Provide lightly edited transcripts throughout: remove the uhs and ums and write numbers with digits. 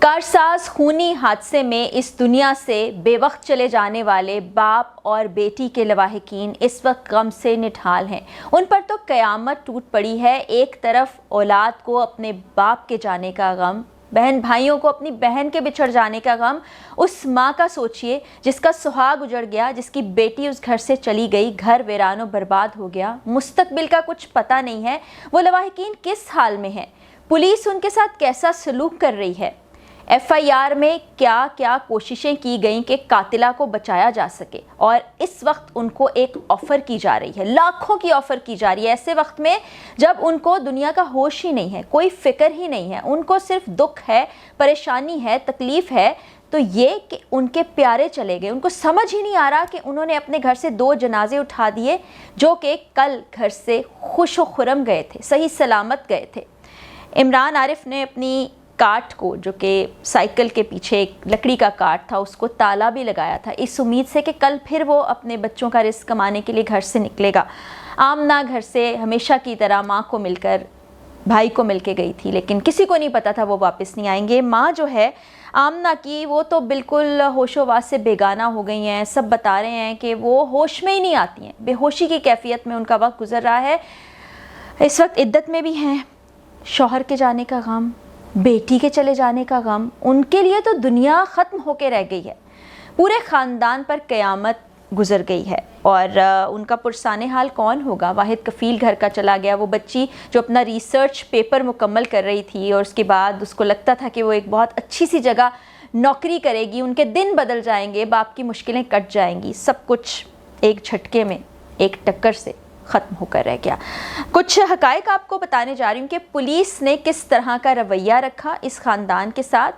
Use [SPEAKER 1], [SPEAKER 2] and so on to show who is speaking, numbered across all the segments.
[SPEAKER 1] کارساز خونی حادثے میں اس دنیا سے بے وقت چلے جانے والے باپ اور بیٹی کے لواحقین اس وقت غم سے نڈھال ہیں۔ ان پر تو قیامت ٹوٹ پڑی ہے۔ ایک طرف اولاد کو اپنے باپ کے جانے کا غم، بہن بھائیوں کو اپنی بہن کے بچھڑ جانے کا غم، اس ماں کا سوچئے جس کا سہاگ اجڑ گیا، جس کی بیٹی اس گھر سے چلی گئی، گھر ویران و برباد ہو گیا، مستقبل کا کچھ پتہ نہیں ہے۔ وہ لواحقین کس حال میں ہیں؟ پولیس ان کے ساتھ کیسا سلوک کر رہی ہے؟ ایف آئی آر میں کیا کیا کوششیں کی گئیں کہ قاتلہ کو بچایا جا سکے، اور اس وقت ان کو ایک آفر کی جا رہی ہے، لاکھوں کی آفر کی جا رہی ہے، ایسے وقت میں جب ان کو دنیا کا ہوش ہی نہیں ہے، کوئی فکر ہی نہیں ہے، ان کو صرف دکھ ہے، پریشانی ہے، تکلیف ہے، تو یہ کہ ان کے پیارے چلے گئے۔ ان کو سمجھ ہی نہیں آ رہا کہ انہوں نے اپنے گھر سے 2 جنازے اٹھا دیے جو کہ کل گھر سے خوش و خرم گئے تھے، صحیح سلامت گئے تھے۔ عمران عارف نے اپنی کاٹ کو، جو کہ سائیکل کے پیچھے ایک لکڑی کا کاٹ تھا، اس کو تالا بھی لگایا تھا اس امید سے کہ کل پھر وہ اپنے بچوں کا رزق کمانے کے لیے گھر سے نکلے گا۔ آمنہ گھر سے ہمیشہ کی طرح ماں کو مل کر، بھائی کو مل کے گئی تھی، لیکن کسی کو نہیں پتا تھا وہ واپس نہیں آئیں گے۔ ماں جو ہے آمنہ کی، وہ تو بالکل ہوش و واس سے بیگانہ ہو گئی ہیں۔ سب بتا رہے ہیں کہ وہ ہوش میں ہی نہیں آتی ہیں، بے ہوشی کی کیفیت میں ان کا وقت گزر رہا ہے۔ اس وقت عدت میں بھی ہیں، شوہر کے جانے کا غم، بیٹی کے چلے جانے کا غم، ان کے لیے تو دنیا ختم ہو کے رہ گئی ہے، پورے خاندان پر قیامت گزر گئی ہے۔ اور ان کا پرسان حال کون ہوگا؟ واحد کفیل گھر کا چلا گیا، وہ بچی جو اپنا ریسرچ پیپر مکمل کر رہی تھی اور اس کے بعد اس کو لگتا تھا کہ وہ ایک بہت اچھی سی جگہ نوکری کرے گی، ان کے دن بدل جائیں گے، باپ کی مشکلیں کٹ جائیں گی، سب کچھ ایک جھٹکے میں، ایک ٹکر سے ختم ہو کر رہ گیا۔ کچھ حقائق آپ کو بتانے جا رہی ہوں کہ پولیس نے کس طرح کا رویہ رکھا اس خاندان کے ساتھ۔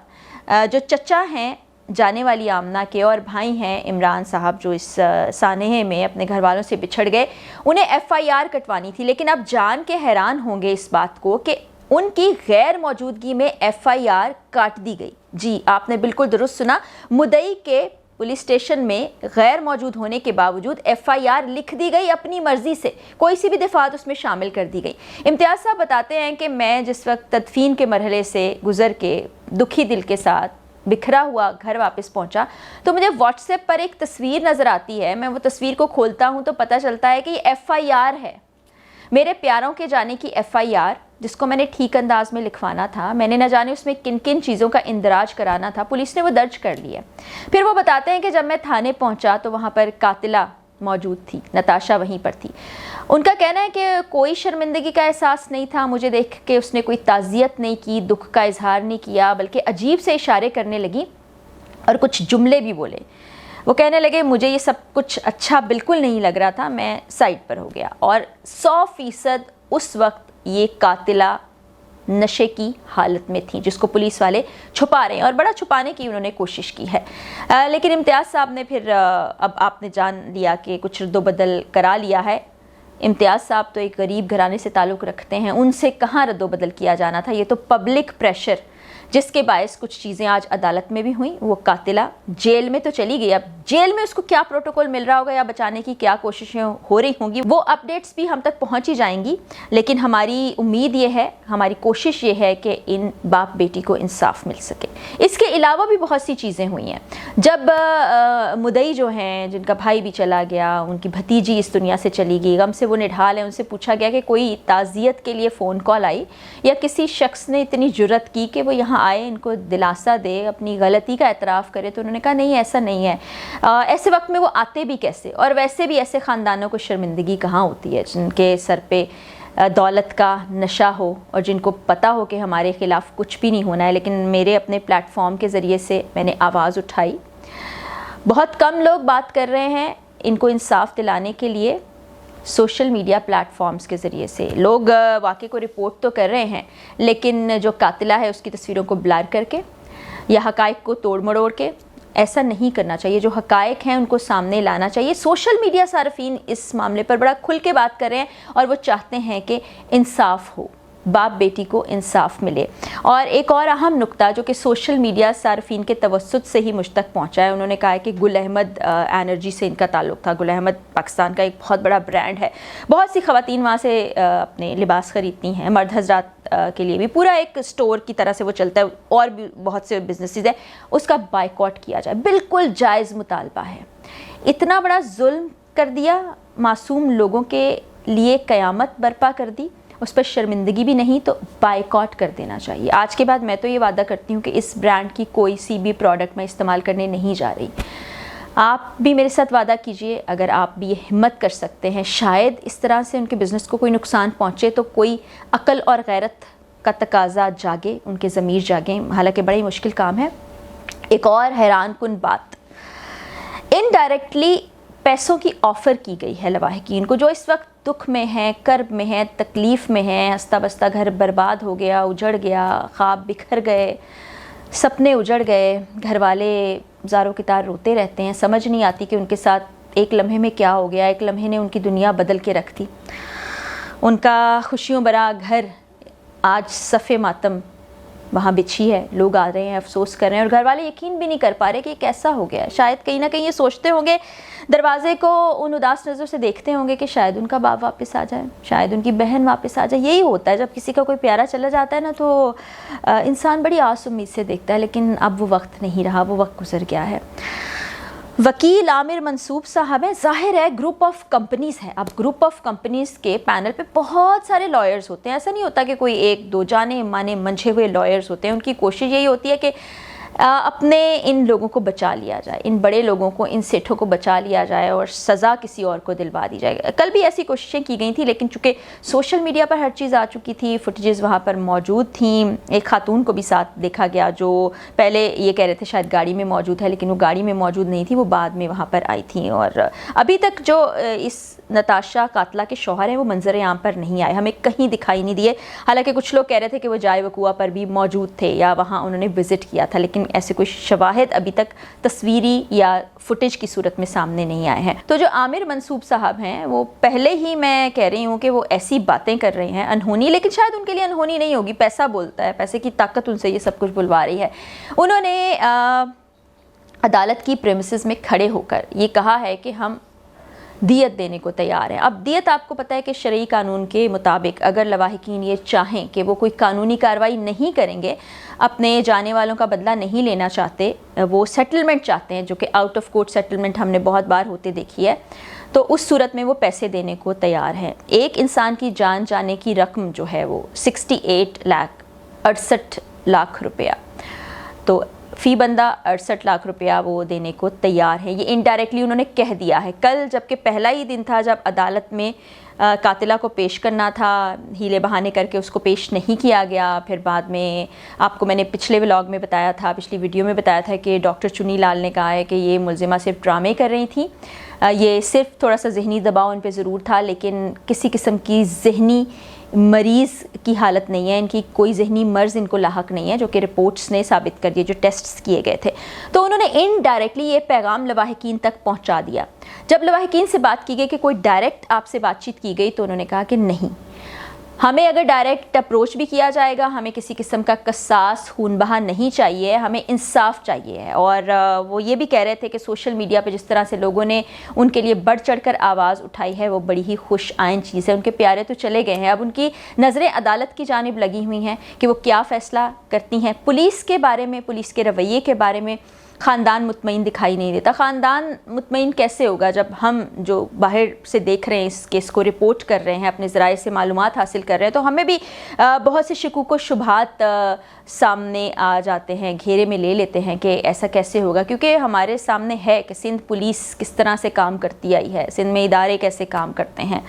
[SPEAKER 1] جو چچا ہیں جانے والی آمنہ کے اور بھائی ہیں عمران صاحب جو اس سانحے میں اپنے گھر والوں سے بچھڑ گئے، انہیں ایف آئی آر کٹوانی تھی، لیکن اب جان کے حیران ہوں گے اس بات کو کہ ان کی غیر موجودگی میں ایف آئی آر کاٹ دی گئی۔ جی آپ نے بالکل درست سنا، مدعی کے پولیس اسٹیشن میں غیر موجود ہونے کے باوجود ایف آئی آر لکھ دی گئی اپنی مرضی سے، کوئی سی بھی دفعات اس میں شامل کر دی گئی۔ امتیاز صاحب بتاتے ہیں کہ میں جس وقت تدفین کے مرحلے سے گزر کے دکھی دل کے ساتھ بکھرا ہوا گھر واپس پہنچا تو مجھے واٹس ایپ پر ایک تصویر نظر آتی ہے، میں وہ تصویر کو کھولتا ہوں تو پتہ چلتا ہے کہ یہ ایف آئی آر ہے، میرے پیاروں کے جانے کی ایف آئی آر، جس کو میں نے ٹھیک انداز میں لکھوانا تھا، میں نے نہ جانے اس میں کن کن چیزوں کا اندراج کرانا تھا، پولیس نے وہ درج کر لیا۔ پھر وہ بتاتے ہیں کہ جب میں تھانے پہنچا تو وہاں پر قاتلہ موجود تھی، نتاشا وہیں پر تھی۔ ان کا کہنا ہے کہ کوئی شرمندگی کا احساس نہیں تھا، مجھے دیکھ کے اس نے کوئی تعزیت نہیں کی، دکھ کا اظہار نہیں کیا، بلکہ عجیب سے اشارے کرنے لگی اور کچھ جملے بھی بولے۔ وہ کہنے لگے مجھے یہ سب کچھ اچھا بالکل نہیں لگ رہا تھا، میں سائڈ پر ہو گیا۔ اور 100% اس وقت یہ قاتلہ نشے کی حالت میں تھی، جس کو پولیس والے چھپا رہے ہیں اور بڑا چھپانے کی انہوں نے کوشش کی ہے۔ لیکن امتیاز صاحب نے پھر اب آپ نے جان لیا کہ کچھ رد و بدل کرا لیا ہے۔ امتیاز صاحب تو ایک غریب گھرانے سے تعلق رکھتے ہیں، ان سے کہاں رد و بدل کیا جانا تھا، یہ تو پبلک پریشر جس کے باعث کچھ چیزیں آج عدالت میں بھی ہوئیں۔ وہ قاتلہ جیل میں تو چلی گئی، اب جیل میں اس کو کیا پروٹوکول مل رہا ہوگا یا بچانے کی کیا کوششیں ہو رہی ہوں گی، وہ اپڈیٹس بھی ہم تک پہنچ ہی جائیں گی، لیکن ہماری امید یہ ہے، ہماری کوشش یہ ہے کہ ان باپ بیٹی کو انصاف مل سکے۔ اس کے علاوہ بھی بہت سی چیزیں ہوئی ہیں۔ جب مدعی جو ہیں، جن کا بھائی بھی چلا گیا، ان کی بھتیجی اس دنیا سے چلی گئی، غم سے وہ نڈھال ہیں، ان سے پوچھا گیا کہ کوئی تعزیت کے لیے فون کال آئی یا کسی شخص نے اتنی جرت کی کہ وہ یہاں آئے، ان کو دلاسا دے، اپنی غلطی کا اعتراف کرے، تو انہوں نے کہا نہیں ایسا نہیں ہے۔ ایسے وقت میں وہ آتے بھی کیسے؟ اور ویسے بھی ایسے خاندانوں کو شرمندگی کہاں ہوتی ہے جن کے سر پہ دولت کا نشہ ہو اور جن کو پتہ ہو کہ ہمارے خلاف کچھ بھی نہیں ہونا ہے، لیکن میرے اپنے پلیٹ فارم کے ذریعے سے میں نے آواز اٹھائی۔ بہت کم لوگ بات کر رہے ہیں ان کو انصاف دلانے کے لیے، سوشل میڈیا پلیٹ فارمز کے ذریعے سے لوگ واقعے کو رپورٹ تو کر رہے ہیں، لیکن جو قاتلہ ہے اس کی تصویروں کو بلر کر کے یا حقائق کو توڑ مڑوڑ کے، ایسا نہیں کرنا چاہیے۔ جو حقائق ہیں ان کو سامنے لانا چاہیے۔ سوشل میڈیا صارفین اس معاملے پر بڑا کھل کے بات کر رہے ہیں اور وہ چاہتے ہیں کہ انصاف ہو، باپ بیٹی کو انصاف ملے۔ اور ایک اور اہم نقطہ جو کہ سوشل میڈیا صارفین کے توسط سے ہی مجھ تک پہنچا ہے، انہوں نے کہا ہے کہ گل احمد انرجی سے ان کا تعلق تھا۔ گل احمد پاکستان کا ایک بہت بڑا برانڈ ہے، بہت سی خواتین وہاں سے اپنے لباس خریدتی ہیں، مرد حضرات کے لیے بھی پورا ایک اسٹور کی طرح سے وہ چلتا ہے, اور بھی بہت سے بزنسز ہیں, اس کا بائیکاٹ کیا جائے. بالکل جائز مطالبہ ہے. اتنا بڑا ظلم کر دیا, معصوم لوگوں کے لیے قیامت برپا کر دی, اس پر شرمندگی بھی نہیں, تو بائیکاٹ کر دینا چاہیے. آج کے بعد میں تو یہ وعدہ کرتی ہوں کہ اس برانڈ کی کوئی سی بھی پروڈکٹ میں استعمال کرنے نہیں جا رہی. آپ بھی میرے ساتھ وعدہ کیجئے, اگر آپ بھی یہ ہمت کر سکتے ہیں, شاید اس طرح سے ان کے بزنس کو کوئی نقصان پہنچے تو کوئی عقل اور غیرت کا تقاضا جاگے, ان کے ضمیر جاگیں, حالانکہ بڑی مشکل کام ہے. ایک اور حیران کن بات, انڈائریکٹلی پیسوں کی آفر کی گئی ہے لواحقین کو, جو اس وقت دکھ میں ہیں, کرب میں ہیں, تکلیف میں ہیں. ہنستا بستا گھر برباد ہو گیا, اجڑ گیا, خواب بکھر گئے, سپنے اجڑ گئے, گھر والے زاروں کی طرح روتے رہتے ہیں. سمجھ نہیں آتی کہ ان کے ساتھ ایک لمحے میں کیا ہو گیا. ایک لمحے نے ان کی دنیا بدل کے رکھ دی. ان کا خوشیوں بھرا گھر آج صف ماتم وہاں بچھی ہے. لوگ آ رہے ہیں, افسوس کر رہے ہیں, اور گھر والے یقین بھی نہیں کر پا رہے کہ یہ کیسا ہو گیا. شاید کہیں نہ کہیں یہ سوچتے ہوں گے, دروازے کو ان اداس نظر سے دیکھتے ہوں گے کہ شاید ان کا باپ واپس آ جائے, شاید ان کی بہن واپس آ جائے. یہی ہوتا ہے جب کسی کا کوئی پیارا چلا جاتا ہے نا, تو انسان بڑی آس امید سے دیکھتا ہے. لیکن اب وہ وقت نہیں رہا, وہ وقت گزر گیا ہے. وکیل عامر منصوب صاحب ہیں, ظاہر ہے گروپ آف کمپنیز ہیں. اب گروپ آف کمپنیز کے پینل پہ بہت سارے لائرز ہوتے ہیں. ایسا نہیں ہوتا کہ کوئی ایک دو جانے مانے منجھے ہوئے لائرز ہوتے ہیں. ان کی کوشش یہی ہوتی ہے کہ اپنے ان لوگوں کو بچا لیا جائے, ان بڑے لوگوں کو, ان سیٹھوں کو بچا لیا جائے اور سزا کسی اور کو دلوا دی جائے. کل بھی ایسی کوششیں کی گئی تھیں, لیکن چونکہ سوشل میڈیا پر ہر چیز آ چکی تھی, فوٹیجز وہاں پر موجود تھیں. ایک خاتون کو بھی ساتھ دیکھا گیا جو پہلے یہ کہہ رہے تھے شاید گاڑی میں موجود ہے, لیکن وہ گاڑی میں موجود نہیں تھی, وہ بعد میں وہاں پر آئی تھیں. اور ابھی تک جو اس نتاشا قاتلہ کے شوہر ہیں وہ منظر عام پر نہیں آئے, ہمیں کہیں دکھائی نہیں دیے. حالانکہ کچھ لوگ کہہ رہے تھے کہ وہ جائے وقوع پر بھی موجود تھے یا وہاں انہوں نے وزٹ کیا تھا, لیکن ایسے کوئی شواہد ابھی تک تصویری یا فوٹیج کی صورت میں سامنے نہیں آئے ہیں. تو جو عامر منصوب صاحب ہیں وہ پہلے ہی میں کہہ رہی ہوں کہ وہ ایسی باتیں کر رہے ہیں انہونی, لیکن شاید ان کے لیے انہونی نہیں ہوگی, پیسہ بولتا ہے, پیسے کی طاقت ان سے یہ سب کچھ بلوا رہی ہے. انہوں نے عدالت کی پریمیسز میں کھڑے ہو کر یہ کہا ہے کہ ہم دیت دینے کو تیار ہیں. اب دیت آپ کو پتہ ہے کہ شرعی قانون کے مطابق اگر لواحقین یہ چاہیں کہ وہ کوئی قانونی کارروائی نہیں کریں گے, اپنے جانے والوں کا بدلہ نہیں لینا چاہتے, وہ سیٹلمنٹ چاہتے ہیں, جو کہ آؤٹ آف کورٹ سیٹلمنٹ ہم نے بہت بار ہوتے دیکھی ہے, تو اس صورت میں وہ پیسے دینے کو تیار ہیں. ایک انسان کی جان جانے کی رقم جو ہے وہ 68 لاکھ روپیہ, تو فی بندہ 68 لاکھ روپیہ وہ دینے کو تیار ہے. یہ انڈائریکٹلی انہوں نے کہہ دیا ہے کل, جبکہ پہلا ہی دن تھا جب عدالت میں قاتلہ کو پیش کرنا تھا, ہیلے بہانے کر کے اس کو پیش نہیں کیا گیا. پھر بعد میں آپ کو میں نے پچھلے ولاگ میں بتایا تھا, پچھلی ویڈیو میں بتایا تھا کہ ڈاکٹر چنی لال نے کہا ہے کہ یہ ملزمہ صرف ڈرامے کر رہی تھیں, یہ صرف تھوڑا سا ذہنی دباؤ ان پہ ضرور تھا, لیکن کسی قسم کی ذہنی مریض کی حالت نہیں ہے, ان کی کوئی ذہنی مرض ان کو لاحق نہیں ہے, جو کہ رپورٹس نے ثابت کر دیے, جو ٹیسٹس کیے گئے تھے. تو انہوں نے انڈائریکٹلی یہ پیغام لواحقین تک پہنچا دیا. جب لواحقین سے بات کی گئی کہ کوئی ڈائریکٹ آپ سے بات چیت کی گئی, تو انہوں نے کہا کہ نہیں, ہمیں اگر ڈائریکٹ اپروچ بھی کیا جائے گا, ہمیں کسی قسم کا قصاص خون بہا نہیں چاہیے, ہمیں انصاف چاہیے ہے. اور وہ یہ بھی کہہ رہے تھے کہ سوشل میڈیا پہ جس طرح سے لوگوں نے ان کے لیے بڑھ چڑھ کر آواز اٹھائی ہے وہ بڑی ہی خوش آئند چیز ہے. ان کے پیارے تو چلے گئے ہیں, اب ان کی نظریں عدالت کی جانب لگی ہوئی ہیں کہ وہ کیا فیصلہ کرتی ہیں. پولیس کے بارے میں, پولیس کے رویے کے بارے میں خاندان مطمئن دکھائی نہیں دیتا. خاندان مطمئن کیسے ہوگا جب ہم جو باہر سے دیکھ رہے ہیں اس کیس کو, رپورٹ کر رہے ہیں, اپنے ذرائع سے معلومات حاصل کر رہے ہیں, تو ہمیں بھی بہت سے شکوک و شبہات سامنے آ جاتے ہیں, گھیرے میں لے لیتے ہیں کہ ایسا کیسے ہوگا, کیونکہ ہمارے سامنے ہے کہ سندھ پولیس کس طرح سے کام کرتی آئی ہے, سندھ میں ادارے کیسے کام کرتے ہیں.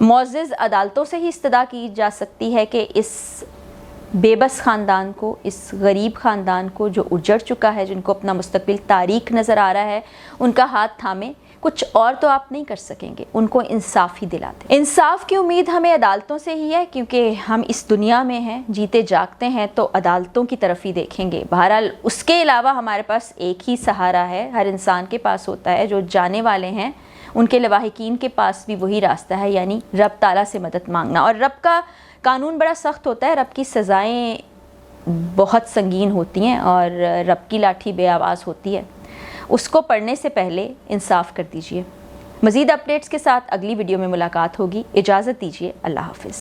[SPEAKER 1] معزز عدالتوں سے ہی استدعا کی جا سکتی ہے کہ اس بے بس خاندان کو, اس غریب خاندان کو جو اجڑ چکا ہے, جن کو اپنا مستقبل تاریک نظر آ رہا ہے, ان کا ہاتھ تھامیں. کچھ اور تو آپ نہیں کر سکیں گے, ان کو انصاف ہی دلاتے. انصاف کی امید ہمیں عدالتوں سے ہی ہے, کیونکہ ہم اس دنیا میں ہیں, جیتے جاگتے ہیں تو عدالتوں کی طرف ہی دیکھیں گے. بہرحال اس کے علاوہ ہمارے پاس ایک ہی سہارا ہے, ہر انسان کے پاس ہوتا ہے, جو جانے والے ہیں ان کے لواحقین کے پاس بھی وہی راستہ ہے, یعنی رب تعالیٰ سے مدد مانگنا. اور رب کا قانون بڑا سخت ہوتا ہے, رب کی سزائیں بہت سنگین ہوتی ہیں, اور رب کی لاٹھی بے آواز ہوتی ہے. اس کو پڑھنے سے پہلے انصاف کر دیجئے. مزید اپڈیٹس کے ساتھ اگلی ویڈیو میں ملاقات ہوگی. اجازت دیجیے, اللہ حافظ.